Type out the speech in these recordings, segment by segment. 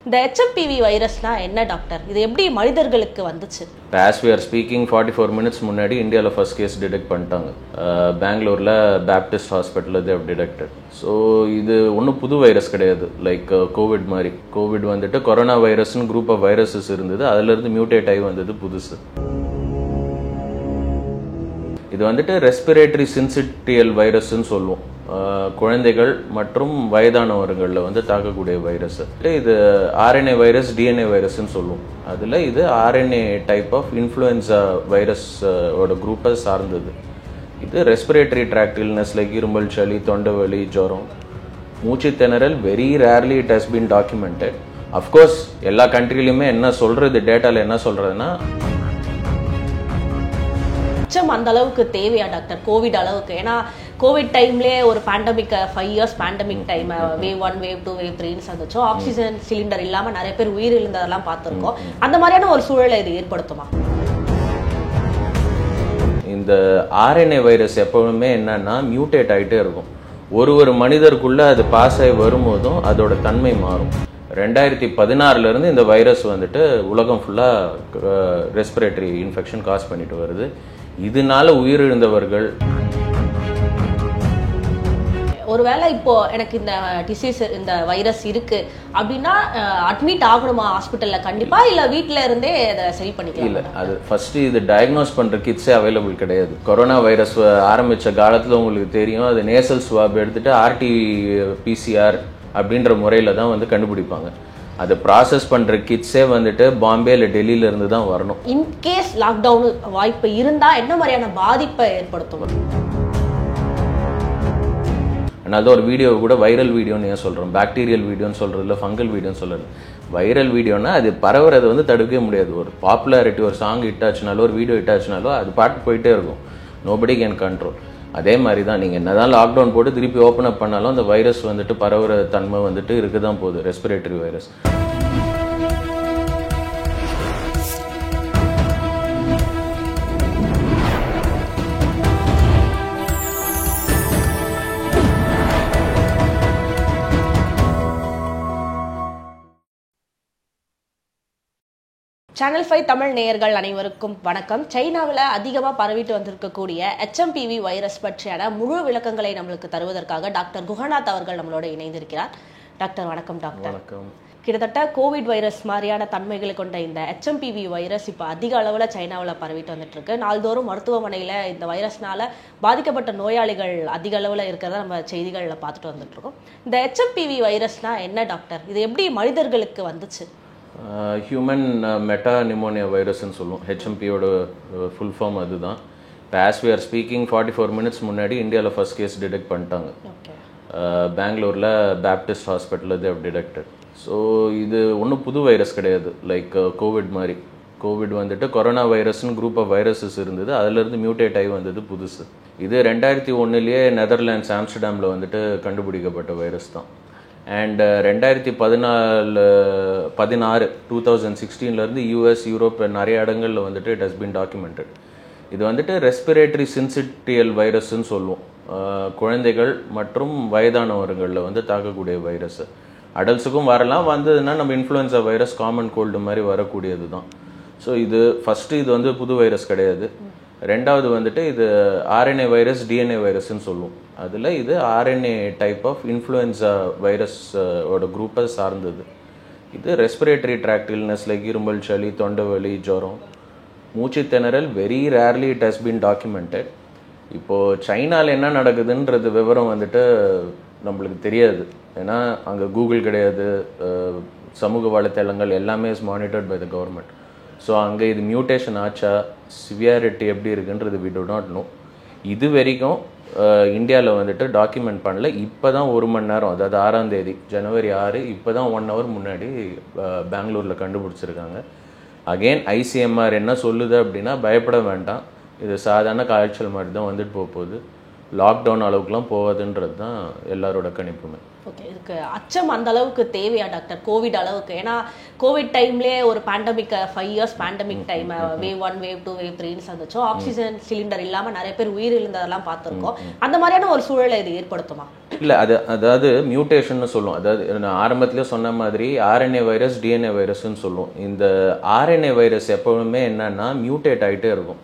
The HMPV வைரஸ்னா என்ன doctor? இது எப்படி மனிதர்களுக்கு வந்துச்சு? As we are speaking 44 minutes முன்னாடி இந்தியாவில் ஃபர்ஸ்ட் கேஸ் டிடெக்ட் பண்ணிட்டாங்க. பெங்களூரில் பேப்டிஸ்ட் ஹாஸ்பிட்டலில் they have detected. ஸோ இது ஒன்றும் புது வைரஸ் கிடையாது. லைக் கோவிட் மாதிரி. கோவிட் வந்துட்டு கொரோனா வைரஸ்னு குரூப் ஆஃப் வைரஸஸ் இருந்தது. அதிலிருந்து மியூட்டேட் ஆகி வந்தது புதுசு. இது வந்துட்டு ரெஸ்பிரேட்டரி சின்சிட்டியல் வைரஸ்ன்னு சொல்லுவோம். குழந்தைகள் மற்றும் வயதானவர்களில் வந்து தாக்கக்கூடிய வைரஸ். இது ஆர்என்ஏ வைரஸ், டிஎன்ஏ வைரஸ்ன்னு சொல்லுவோம். அதில் இது RNA type of influenza virus ஓட குரூப்பை சார்ந்தது. இது ரெஸ்பிரேட்டரி ட்ராக்ட் இல்னஸ் லைக் இருமல், சளி, தொண்டை வலி, ஜுரம், மூச்சு திணறல் very rarely it has been documented. Of course எல்லா கண்ட்ரிலையுமே என்ன சொல்றது, டேட்டாவில் என்ன சொல்றதுன்னா அச்சம் அந்த அளவுக்கு தேவையா டாக்டர் கோவிட் அளவுக்கு? ஏன்னா கோவிட் டைம்லேயே ஒரு pandemic 5 years pandemic time wave 1 wave 2 wave 3ன்னு சந்திச்சோம். ஆக்சிஜன் சிலிண்டர் இல்லாமல் நிறைய பேர் உயிர் இழந்ததெல்லாம் பார்த்துருக்கோம். அந்த மாதிரியான ஒரு சூழலை இது ஏற்படுத்துமா? இந்த ஆர்என்ஏ வைரஸ் எப்பவுமே என்னன்னா மியூட்டேட் ஆகிட்டே இருக்கும். ஒரு மனிதருக்குள்ள அது பாஸ் ஆகி வரும்போதும் அதோட தன்மை மாறும். 2016 இந்த வைரஸ் வந்துட்டு உலகம் ஃபுல்லாக ரெஸ்பிரேட்டரி இன்ஃபெக்ஷன் காஸ் பண்ணிட்டு வருது. இதனால உயிரிழந்தவர்கள் ஒருவேளை இப்போ எனக்கு இந்த டிசீஸ் இந்த வைரஸ் இருக்கு அப்படின்னா அட்மிட் ஆகணுமா ஹாஸ்பிட்டல்ல கண்டிப்பா, இல்ல வீட்டில இருந்தே அதை சரி பண்ணிக்கலாம்? இல்ல, அது ஃபர்ஸ்ட் இது டயக்னோஸ் பண்ற கிட்ஸே அவைலபிள் கிடையாது. கொரோனா வைரஸ் ஆரம்பிச்ச காலத்துல உங்களுக்கு தெரியும், அது நேசல் ஸ்வாப் எடுத்துட்டு RT-PCR அப்படின்ற முறையில தான் வந்து கண்டுபிடிப்பாங்க. அதை ப்ராசஸ் பண்ற கிட்ஸே வந்துட்டு பாம்பே இல்லை டெல்லியில இருந்து தான் வரணும். இன்கேஸ் லாக்டவுன் வாய்ப்பு இருந்தா என்ன மாதிரியான பாதிப்பை ஏற்படுத்தும்? அதனால ஒரு வீடியோ கூட வைரல் வீடியோன்னு ஏன் சொல்றோம், பாக்டீரியல் வீடியோன்னு சொல்றது இல்லை, ஃபங்கல் வீடியோன்னு சொல்றது. வைரல் வீடியோன்னா அது பரவுறதை வந்து தடுக்கவே முடியாது. ஒரு பாப்புலாரிட்டி, ஒரு சாங் ஹிட் ஆச்சுனாலோ ஒரு வீடியோ ஹிட் ஆச்சுனாலோ அது பாட்டு போயிட்டே இருக்கும். Nobody can control. அதே மாதிரி தான் நீங்கள் என்னதான் லாக்டவுன் போட்டு திருப்பி ஓப்பன் அப் பண்ணாலும் அந்த வைரஸ் வந்துட்டு பரவுற தன்மை வந்துட்டு இருக்க தான் போகுது, ரெஸ்பிரேட்டரி வைரஸ். சேனல் 5 தமிழ் நேயர்கள் அனைவருக்கும் வணக்கம். சைனாவில் அதிகமாக பரவிட்டு வந்திருக்கக்கூடிய HMPV வைரஸ் பற்றியான முழு விளக்கங்களை நம்மளுக்கு தருவதற்காக டாக்டர் குஹநாத் அவர்கள் நம்மளோட இணைந்திருக்கிறார். டாக்டர் வணக்கம். டாக்டர் வணக்கம். கிட்டத்தட்ட கோவிட் வைரஸ் மாதிரியான தன்மைகளை கொண்ட இந்த HMPV வைரஸ் இப்போ அதிக அளவில் சைனாவில் பரவிட்டு வந்துட்டு இருக்கு. நாள்தோறும் மருத்துவமனையில் இந்த வைரஸ்னால பாதிக்கப்பட்ட நோயாளிகள் அதிக அளவில் இருக்கிறத நம்ம செய்திகளில் பார்த்துட்டு வந்துட்டு இருக்கோம். இந்த HMPV வைரஸ்னா என்ன டாக்டர்? இது எப்படி மனிதர்களுக்கு வந்துச்சு? ஹியூமன் மெட்டா நிமோனியா வைரஸ்ன்னு சொல்லுவோம். ஹெச்எம்பியோட ஃபுல் ஃபார்ம் அதுதான். இப்போ as we are speaking 44 minutes முன்னாடி இந்தியாவில் ஃபர்ஸ்ட் கேஸ் டிடெக்ட் பண்ணிட்டாங்க. பெங்களூரில் பேப்டிஸ்ட் ஹாஸ்பிட்டலில் they have detected. ஸோ இது ஒன்றும் புது வைரஸ் கிடையாது. லைக் கோவிட் மாதிரி. கோவிட் வந்துட்டு கொரோனா வைரஸ்னு குரூப் ஆஃப் வைரஸஸ் இருந்தது. அதிலிருந்து மியூட்டேட் ஆகி வந்தது புதுசு. இது 2001 நெதர்லாண்ட்ஸ் ஆம்ஸ்டர்டாமில் வந்துட்டு கண்டுபிடிக்கப்பட்ட வைரஸ் தான். அண்ட் 2016 US, யூரோப் நிறைய இடங்களில் வந்துட்டு இட் ஹஸ் பீன் டாக்குமெண்டட். இது வந்துட்டு ரெஸ்பிரேட்டரி சின்சிட்டியல் வைரஸ்ன்னு சொல்லுவோம். குழந்தைகள் மற்றும் வயதானவர்களில் வந்து தாக்கக்கூடிய வைரஸ். அடல்ட்ஸுக்கும் வரலாம், வந்ததுன்னா நம்ம இன்ஃப்ளூயன்ஸா வைரஸ், காமன் கோல்டு மாதிரி வரக்கூடியது தான். ஸோ இது ஃபஸ்ட்டு இது வந்து புது வைரஸ் கிடையாது. ரெண்டாவது வந்துட்டு இது ஆர்என்ஏ வைரஸ், டிஎன்ஏ வைரஸ்ன்னு சொல்லுவோம். அதில் இது RNA type of influenza virus ஓட குரூப்பை சார்ந்தது. இது ரெஸ்பிரேட்டரி ட்ராக்ட் இல்னஸ் லைக் இருமல், சளி, தொண்டை வலி, ஜுரம், மூச்சு திணறல் very rarely it has been documented. இப்போது சைனாவில் என்ன நடக்குதுன்றது விவரம் வந்துட்டு நம்மளுக்கு தெரியாது. ஏன்னா அங்கே கூகுள் கிடையாது, சமூக வலைத்தளங்கள் எல்லாமே is monitored by the government. So அங்கே இது மியூட்டேஷன் ஆச்சா, சிவியாரிட்டி எப்படி இருக்குன்றது வி டு நாட் நோ. இது வரைக்கும் இந்தியாவில் வந்துட்டு டாக்குமெண்ட் பண்ணல. இப்போ தான் 1 மணி நேரம், அதாவது 6ஆம் தேதி ஜனவரி 6, இப்போ தான் 1 hour முன்னாடி பெங்களூரில் கண்டுபிடிச்சிருக்காங்க. அகெயின் ICMR என்ன சொல்லுது அப்படின்னா பயப்பட வேண்டாம், இது சாதாரண காய்ச்சல் மாதிரி தான் வந்துட்டு போகுது, லாக்டவுன் அளவுக்குலாம் போகாதுன்றது தான் எல்லாரோட கணிப்புமே. ஓகே, இதுக்கு அச்சம் அந்த அளவுக்கு தேவையா டாக்டர் கோவிட் அளவுக்கு? ஏன்னா கோவிட் டைம்லேயே ஒரு pandemic 5 years pandemic time wave 1 wave 2 wave 3ன்னு சந்திச்சோம். ஆக்சிஜன் சிலிண்டர் இல்லாமல் நிறைய பேர் உயிர் இழந்ததெல்லாம் பார்த்துருக்கோம். அந்த மாதிரியான ஒரு சூழலை இது ஏற்படுத்துமா? இல்லை அதாவது மியூட்டேஷன் சொல்லுவோம். அதாவது நான் ஆரம்பத்திலே சொன்ன மாதிரி ஆர்என்ஏ வைரஸ் டிஎன்ஏ வைரஸ்ன்னு சொல்லுவோம். இந்த ஆர்என்ஏ வைரஸ் எப்பவுமே என்னன்னா மியூட்டேட் ஆகிட்டே இருக்கும்.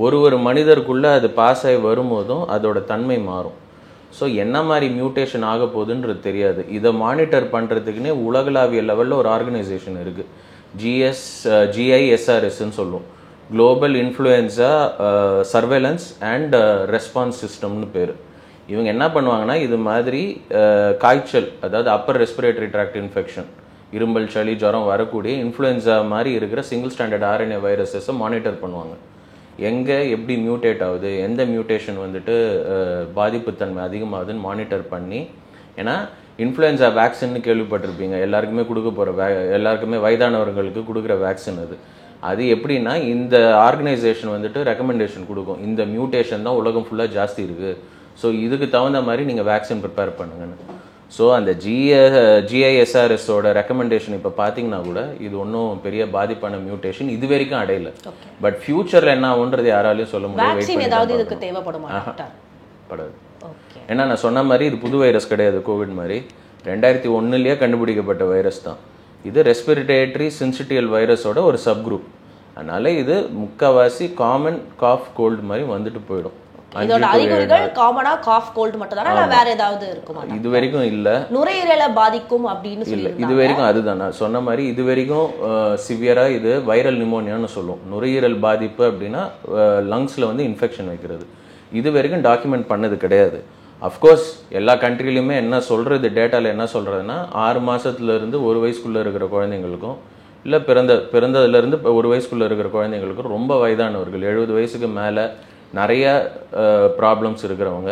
ஒரு மனிதருக்குள்ளே அது பாஸ் ஆகி வரும்போதும் அதோட தன்மை மாறும். ஸோ என்ன மாதிரி மியூட்டேஷன் ஆக போகுதுன்றது தெரியாது. இதை மானிட்டர் பண்ணுறதுக்குன்னே உலகளாவிய லெவலில் ஒரு ஆர்கனைசேஷன் இருக்குது. GISRSன்னு சொல்லுவோம். Global influenza surveillance and response சிஸ்டம்னு பேர். இவங்க என்ன பண்ணுவாங்கன்னா இது மாதிரி காய்ச்சல், அதாவது அப்பர் ரெஸ்பிரேட்டரி ட்ராக்ட் இன்ஃபெக்ஷன், இரும்பல் சளி ஜுரம் வரக்கூடிய இன்ஃப்ளூயன்ஸா மாதிரி இருக்கிற சிங்கிள் ஸ்டாண்டர்ட் ஆர்என்ஏ வைரஸஸை மானிட்டர் பண்ணுவாங்க. எங்கே எப்படி மியூட்டேட் ஆகுது, எந்த மியூட்டேஷன் வந்துட்டு பாதிப்புத்தன்மை அதிகமாகுதுன்னு மானிட்டர் பண்ணி, ஏன்னா இன்ஃப்ளூயன்ஸா வேக்சின்னு கேள்விப்பட்டிருப்பீங்க, எல்லாருக்குமே கொடுக்க போகிற எல்லாருக்குமே வயதானவர்களுக்கு கொடுக்குற வேக்சின் அது எப்படின்னா இந்த ஆர்கனைசேஷன் வந்துட்டு ரெக்கமெண்டேஷன் கொடுக்கும், இந்த மியூட்டேஷன் தான் உலகம் ஃபுல்லாக ஜாஸ்தி இருக்குது, ஸோ இதுக்கு தகுந்த மாதிரி நீங்கள் வேக்சின் ப்ரிப்பேர் பண்ணுங்கன்னு. ஸோ அந்த GISRSோட ரெக்கமெண்டேஷன் இப்போ பார்த்தீங்கன்னா கூட இது ஒன்றும் பெரிய பாதிப்பான மியூட்டேஷன் இது வரைக்கும் அடையல. பட் ஃபியூச்சரில் என்ன ஆகுன்றது யாராலையும் சொல்ல முடியாது. படாது. ஏன்னா நான் சொன்ன மாதிரி இது புது வைரஸ் கிடையாது. கோவிட் மாதிரி 2001 கண்டுபிடிக்கப்பட்ட வைரஸ் தான் இது. ரெஸ்பிரேட்டரி சின்சிட்டியல் வைரஸோட ஒரு சப் குரூப். அதனால இது முக்காவாசி காமன் காஃப் கோல்டு மாதிரி வந்துட்டு போயிடும். இதோட அறிகுறிகள் காமனா காஃப் கோல்ட் மட்டும் தானா, இல்ல வேற ஏதாவது இருக்குமா? இது வரைக்கும் இல்ல. நுரையீரலை பாதிக்கும் அப்படின்னு இல்ல, இது வரைக்கும் அதுதான் நான் சொன்ன மாதிரி. இது வரைக்கும் சிவியரா இது வைரல் நிமோனியான்னு சொல்லுவோம். நுரையீரல் பாதிப்பு அப்படின்னா லங்ஸ்ல வந்து இன்ஃபெக்ஷன் வைக்கிறது. இது வரைக்கும் டாக்குமெண்ட் பண்ணது கிடையாது. அஃப்கோர்ஸ் எல்லா கண்ட்ரிலையுமே என்ன சொல்றது, டேட்டால என்ன சொல்றதுன்னா 6 மாசத்துல இருந்து 1 வயசுக்குள்ள இருக்கிற குழந்தைங்களுக்கும், இல்லை பிறந்ததுலேருந்து 1 வயசுக்குள்ள இருக்கிற குழந்தைங்களுக்கும், ரொம்ப வயதானவர்கள் 70 வயசுக்கு மேலே நிறைய ப்ராப்ளம்ஸ் இருக்கிறவங்க,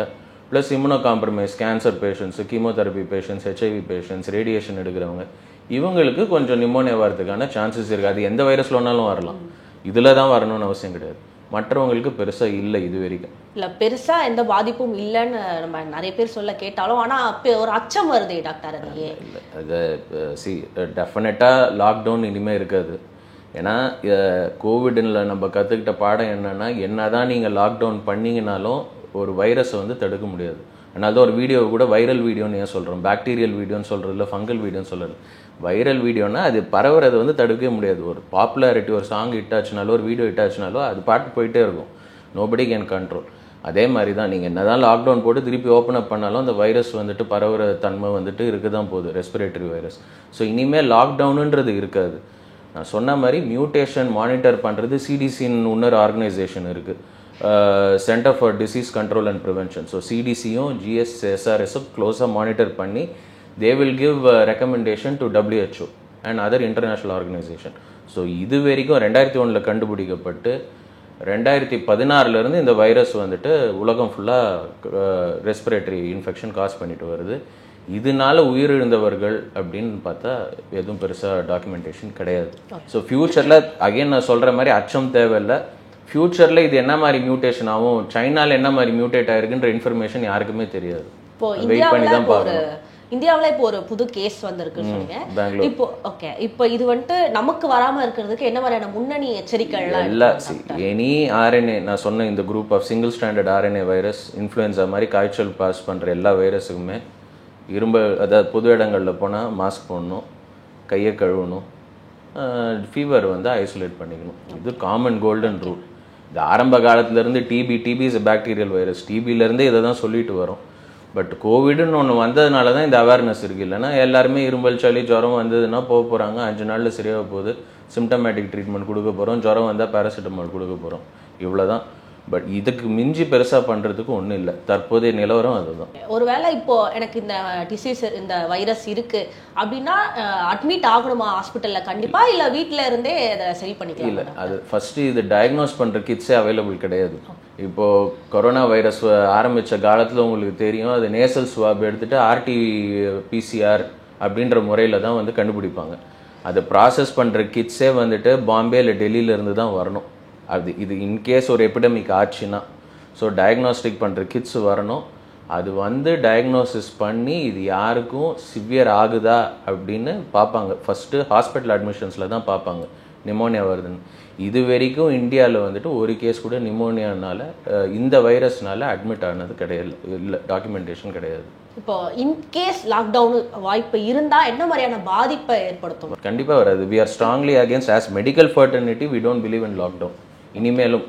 plus immuno compromise cancer patients, chemotherapy patients, HIV patients, radiation எடுக்கிறவங்க, இவங்களுக்கு கொஞ்சம் நிமோனியா வரதுக்கான சான்சஸ் இருக்குது. அது எந்த வைரஸில் வேணாலும் வரலாம், இதில் தான் வரணும்னு அவசியம் கிடையாது. மற்றவங்களுக்கு பெருசாக இல்லை இது வரைக்கும். இல்லை பெருசாக எந்த பாதிப்பும் இல்லைன்னு நம்ம நிறைய பேர் சொல்ல கேட்டாலும், ஆனால் அப்போ ஒரு அச்சம் வருது டாக்டர். அது இல்லை, அது டெஃபினட்டாக லாக்டவுன் இனிமேல் இருக்காது. ஏன்னா கோவிட்ல நம்ம கற்றுக்கிட்ட பாடம் என்னன்னா, என்னதான் நீங்கள் லாக்டவுன் பண்ணிங்கனாலும் ஒரு வைரஸை வந்து தடுக்க முடியாது. அதனால தான் ஒரு வீடியோவை கூட வைரல் வீடியோன்னு ஏன் சொல்கிறோம், பாக்டீரியல் வீடியோன்னு சொல்கிறது இல்லை, ஃபங்கல் வீடியோன்னு சொல்கிறது. வைரல் வீடியோனா அது பரவுறதை வந்து தடுக்கவே முடியாது. ஒரு பாப்புலாரிட்டி, ஒரு சாங் ஹிட் ஆச்சுனாலோ ஒரு வீடியோ ஹிட் ஆச்சுனாலோ அது பாட்டு போயிட்டே இருக்கும். Nobody can control. அதே மாதிரி தான் நீங்கள் என்ன தான் லாக்டவுன் போட்டு திருப்பி ஓப்பன் அப் பண்ணாலும் அந்த வைரஸ் வந்துட்டு பரவுற தன்மை வந்துட்டு இருக்க தான் போகுது, ரெஸ்பிரேட்டரி வைரஸ். ஸோ இனிமேல் லாக்டவுனுன்றது இருக்காது. நான் சொன்ன மாதிரி மியூட்டேஷன் மானிட்டர் பண்ணுறது சிடிசின்னு இன்னொரு ஆர்கனைசேஷன் இருக்குது, Center for Disease Control and Prevention. So சிடிசியும் GISRSும் க்ளோஸாக மானிட்டர் பண்ணி they will give recommendation to WHO and other international organisation. So இது வரைக்கும் 2001 கண்டுபிடிக்கப்பட்டு 2016 இந்த வைரஸ் வந்துட்டு உலகம் ஃபுல்லாக ரெஸ்பிரேட்டரி இன்ஃபெக்ஷன் காஸ் பண்ணிட்டு வருது. இதனால உயிரிழந்தவர்கள் அப்படின்னு பார்த்தா எதுவும் பெருசாக டாக்குமெண்டேஷன் கிடையாது. ஸோ ஃபியூச்சரில் அகைன் நான் சொல்கிற மாதிரி அச்சம் தேவையில்லை. ஃபியூச்சரில் இது என்ன மாதிரி மியூட்டேஷன் ஆகும், சைனாவில் என்ன மாதிரி மியூட்டேட் ஆயிருக்குன்ற இன்ஃபர்மேஷன் யாருக்குமே தெரியாது. வெயிட் பண்ணி தான் பார்க்கணும். இந்தியாவில் இப்போ ஒரு புது கேஸ் வந்திருக்குன்னு சொன்னீங்க. இப்போ ஓகே, இப்போ இது வந்துட்டு நமக்கு வராமல் இருக்கிறதுக்கு என்ன மாதிரியான முன்னணி எச்சரிக்கைகள்லாம் இல்லை? எனி ஆர்என்ஏ, நான் சொன்ன இந்த group of single standard RNA virus, influenza மாதிரி காய்ச்சல் பாஸ் பண்ணுற எல்லா வைரஸுக்குமே அதாவது பொது இடங்களில் போனால் மாஸ்க் போடணும், கையை கழுவணும், ஃபீவர் வந்து ஐசோலேட் பண்ணிக்கணும். இது காமன் கோல்டன் ரூல். இது ஆரம்ப காலத்துலேருந்து டிபி இஸ் பாக்டீரியல் வைரஸ், டிபியிலேருந்தே இதை தான் சொல்லிட்டு வரோம். பட் கோவிடுன்னு ஒன்று வந்ததுனால தான் இந்த அவேர்னஸ் இருக்குது. இல்லைன்னா எல்லாருமே இரும்பல் சளி ஜுரம் வந்ததுன்னா போக போகிறாங்க, 5 நாளில் சரியாக போகுது, சிம்டமேட்டிக் ட்ரீட்மெண்ட் கொடுக்க போகிறோம், ஜுரம் வந்தால் பேராசிட்டமால் கொடுக்க போகிறோம், இவ்வளோதான். பட் இதுக்கு மிஞ்சி பெருசாக பண்ணுறதுக்கு ஒன்றும் இல்லை. தற்போதைய நிலவரம் அதுதான். ஒருவேளை இப்போ எனக்கு இந்த டிசீஸ், இந்த வைரஸ் இருக்குது அப்படின்னா அட்மிட் ஆகணுமா ஹாஸ்பிட்டலில் கண்டிப்பாக, இல்லை வீட்டில் இருந்தே அதை சரி பண்ணிக்கலாம்? இல்லை, அது ஃபஸ்ட்டு இது டயக்னோஸ் பண்ணுற கிட்ஸே அவைலபிள் கிடையாது. இப்போது கொரோனா வைரஸ் ஆரம்பித்த காலத்தில் உங்களுக்கு தெரியும், அது நேசல் ஸ்வாப் எடுத்துகிட்டு RT-PCR அப்படின்ற முறையில் தான் வந்து கண்டுபிடிப்பாங்க. அதை ப்ராசஸ் பண்ணுற கிட்ஸே வந்துட்டு பாம்பே இல்லை டெல்லியிலேருந்து தான் வரணும். இது இன்கேஸ் ஒரு எபிடமிக் ஆச்சுன்னா, ஸோ டயக்னோஸ்டிக் பண்ணுற கிட்ஸ் வரணும். அது வந்து டயக்னோசிஸ் பண்ணி இது யாருக்கும் சிவியர் ஆகுதா அப்படின்னு பார்ப்பாங்க. ஃபஸ்ட்டு ஹாஸ்பிட்டல் அட்மிஷன்ஸில் தான் பார்ப்பாங்க நிமோனியா வருதுன்னு. இது வரைக்கும் இந்தியாவில் வந்துட்டு ஒரு கேஸ் கூட நிமோனியானால இந்த வைரஸ்னால அட்மிட் ஆனது கிடையாது, இல்லை டாக்குமெண்டேஷன் கிடையாது. இப்போ இன்கேஸ் லாக்டவுன் வாய்ப்பு இருந்தா என்ன மாதிரியான பாதிப்பை ஏற்படுத்தும்? கண்டிப்பா வராது. we are strongly against as medical fraternity we don't believe in lockdown. இனிமேலும்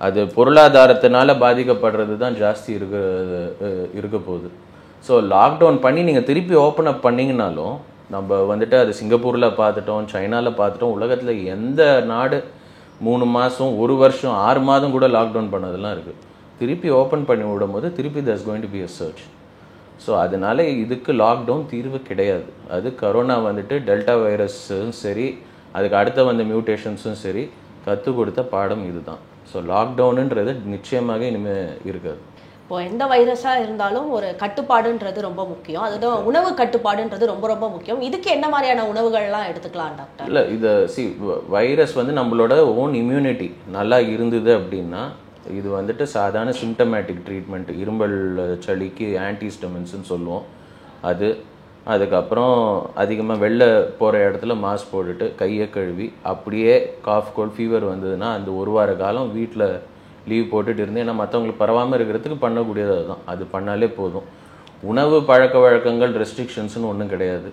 அது பொருளாதாரத்தினால பாதிக்கப்படுறது தான் ஜாஸ்தி இருக்க போகுது. ஸோ லாக்டவுன் பண்ணி நீங்கள் திருப்பி ஓப்பன் அப் பண்ணிங்கனாலும் நம்ம வந்துட்டு அது சிங்கப்பூரில் பார்த்துட்டோம், சைனாவில் பார்த்துட்டோம், உலகத்தில் எந்த நாடு 3 மாதம் 1 வருஷம் 6 மாதம் கூட லாக்டவுன் பண்ணதெல்லாம் இருக்குது. திருப்பி ஓப்பன் பண்ணி விடும் போது திருப்பி there's going to be a surge. So அதனால இதுக்கு லாக்டவுன் தீர்வு கிடையாது. அது கரோனா வந்துட்டு டெல்டா வைரஸும் சரி, அதுக்கு அடுத்த வந்த மியூட்டேஷன்ஸும் சரி, கற்றுக் கொடுத்த பாடம் இதுதான். ஸோ லாக்டவுனுன்றது நிச்சயமாக இனிமேல் இருக்காது. இப்போ எந்த வைரஸாக இருந்தாலும் ஒரு கட்டுப்பாடுன்றது ரொம்ப முக்கியம். அதுதான் உணவு கட்டுப்பாடுன்றது ரொம்ப ரொம்ப முக்கியம். இதுக்கு என்ன மாதிரியான உணவுகள்லாம் எடுத்துக்கலாம் டாக்டர்? இல்லை, இதை வைரஸ் வந்து நம்மளோட ஓன் இம்யூனிட்டி நல்லா இருந்தது அப்படின்னா இது வந்துட்டு சாதாரண சிம்டமேட்டிக் ட்ரீட்மெண்ட், இரும்பல் சளிக்கு ஆன்டிஹிஸ்டமின்ஸ்னு சொல்லுவோம். அதுக்கப்புறம் அதிகமாக வெளில போகிற இடத்துல மாஸ்க் போட்டுட்டு கையை கழுவி, அப்படியே காஃப் கோல்ட் ஃபீவர் வந்ததுன்னா அந்த 1 வார காலம் வீட்டில் லீவ் போட்டுட்டு இருந்து, ஏன்னா மற்றவங்களுக்கு பரவாமல் இருக்கிறதுக்கு பண்ணக்கூடியது அதுதான். அது பண்ணாலே போதும். உணவு பழக்க வழக்கங்கள் ரெஸ்ட்ரிக்ஷன்ஸ்னு ஒன்றும் கிடையாது.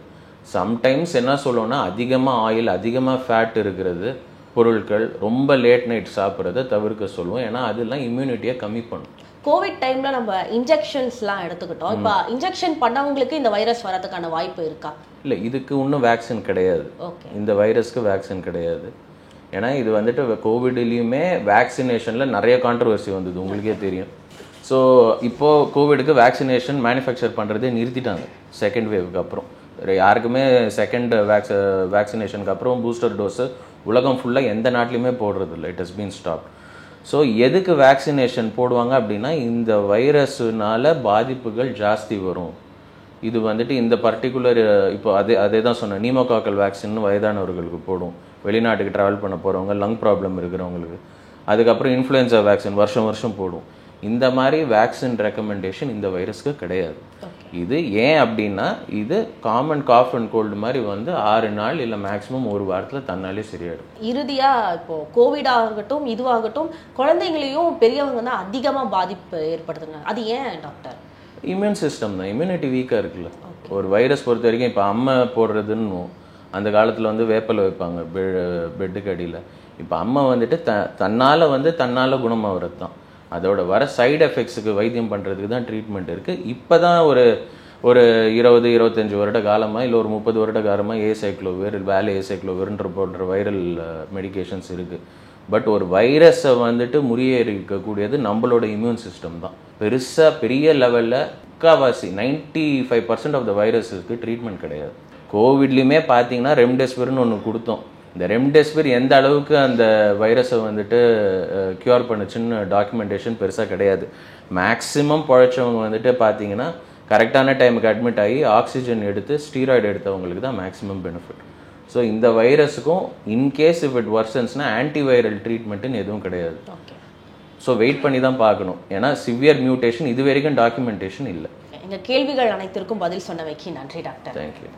சம்டைம்ஸ் என்ன சொல்லுவோன்னா, அதிகமாக ஆயில் அதிகமாக ஃபேட் இருக்கிறது பொருட்கள் ரொம்ப லேட் நைட் சாப்பிட்றத தவிர்க்க சொல்லுவோம். ஏன்னா அதெல்லாம் இம்யூனிட்டியை கம்மி பண்ணும். கோவிட் டைம்ல நம்ம இன்ஜெக்ஷன்ஸ்லாம் எடுத்துக்கிட்டோம். இப்போ இன்ஜெக்ஷன் பண்ணவங்களுக்கு இந்த வைரஸ் வரதுக்கான வாய்ப்பு இருக்கா? இல்லை, இதுக்கு இன்னும் வேக்சின் கிடையாது. இந்த வைரஸ்க்கு வேக்சின் கிடையாது. ஏன்னா இது வந்துட்டு கோவிட்லேயுமே வேக்சினேஷனில் நிறைய கான்ட்ரவர்சி வந்தது, உங்களுக்கே தெரியும். ஸோ இப்போது கோவிடுக்கு வேக்சினேஷன் மேனுஃபேக்சர் பண்ணுறதே நிறுத்திட்டாங்க செகண்ட் வேவுக்கு அப்புறம். யாருக்குமே செகண்ட் வேக்சினேஷனுக்கு அப்புறம் பூஸ்டர் டோஸு உலகம் ஃபுல்லாக எந்த நாட்டிலையுமே போடுறதில்லை. It has been stop. So எதுக்கு வேக்சினேஷன் போடுவாங்க அப்படின்னா, இந்த வைரஸ்னால பாதிப்புகள் ஜாஸ்தி வரும். இது வந்துட்டு இந்த பர்டிகுலர் இப்போ அதே தான் சொன்னேன், நீமோகாக்கல் வேக்சின் வயதானவர்களுக்கு போடும், வெளிநாட்டுக்கு ட்ராவல் பண்ண போகிறவங்க, லங் ப்ராப்ளம் இருக்கிறவங்களுக்கு. அதுக்கப்புறம் இன்ஃப்ளூயன்சா வேக்சின் வருஷம் போடும். இந்த மாதிரி வேக்சின் ரெக்கமெண்டேஷன் இந்த வைரஸ்க்கு கிடையாது. இது ஏன் அப்படின்னா, இது காமன் காஃப் அண்ட் கோல்டு மாதிரி வந்து 6 நாள் இல்லை மேக்ஸிமம் 1 வாரத்தில் தன்னாலே சரியாயிடும். இறுதியாக இப்போ கோவிட் ஆகட்டும் இதுவாகட்டும் குழந்தைங்களையும் பெரியவங்க தான் அதிகமாக பாதிப்பு ஏற்படுத்துங்க. அது ஏன் டாக்டர்? இம்யூன் சிஸ்டம் தான், இம்யூனிட்டி வீக்காக இருக்குல்ல. ஒரு வைரஸ் பொறுத்த வரைக்கும் இப்போ அம்மை போடுறதுன்னு அந்த காலத்தில் வந்து வேப்பலை வைப்பாங்க பெட்டுக்கு அடியில். இப்போ அம்மை வந்துட்டு தன்னால் குணமாகிறது தான். அதோட வர சைடு எஃபெக்ட்ஸுக்கு வைத்தியம் பண்ணுறதுக்கு தான் ட்ரீட்மெண்ட் இருக்குது. இப்போ தான் ஒரு 20-25 வருட காலமாக இல்லை ஒரு 30 வருட காலமாக ஏசைக்ளோவிர், ஏசைக்ளோவிர்ன்ற போன்ற வைரல் மெடிகேஷன்ஸ் இருக்குது. பட் ஒரு வைரஸை வந்துட்டு முறியடிக்கக்கூடியது நம்மளோட இம்யூன் சிஸ்டம் தான். பெரிய லெவலில் 95% ஆஃப் த வைரஸுக்கு ட்ரீட்மெண்ட் கிடையாது. கோவிட்லேயுமே பார்த்தீங்கன்னா ரெம்டெசிவிர்னு ஒன்று கொடுத்தோம். இந்த ரெம்டெசிவிர் எந்த அளவுக்கு அந்த வைரஸை வந்துட்டு க்யூர் பண்ணுச்சுன்னு டாக்குமெண்டேஷன் பெருசாக கிடையாது. மேக்ஸிமம் பழைச்சவங்க வந்துட்டு பார்த்தீங்கன்னா கரெக்டான டைமுக்கு அட்மிட் ஆகி ஆக்சிஜன் எடுத்து ஸ்டீராய்டு எடுத்தவங்களுக்கு தான் மேக்ஸிமம் பெனிஃபிட். ஸோ இந்த வைரஸுக்கும் இன்கேஸ் இஃப் இட் வர்சன்ஸ்னால் ஆன்டிவைரல் ட்ரீட்மெண்ட்டுன்னு எதுவும் கிடையாது. ஸோ வெயிட் பண்ணி தான் பார்க்கணும். ஏன்னா சிவியர் மியூட்டேஷன் இது வரைக்கும் டாக்குமெண்டேஷன் இல்லை. எங்கள் கேள்விகள் அனைத்திற்கும் பதில் சொன்னவைக்கு நன்றி டாக்டர். தேங்க்யூ.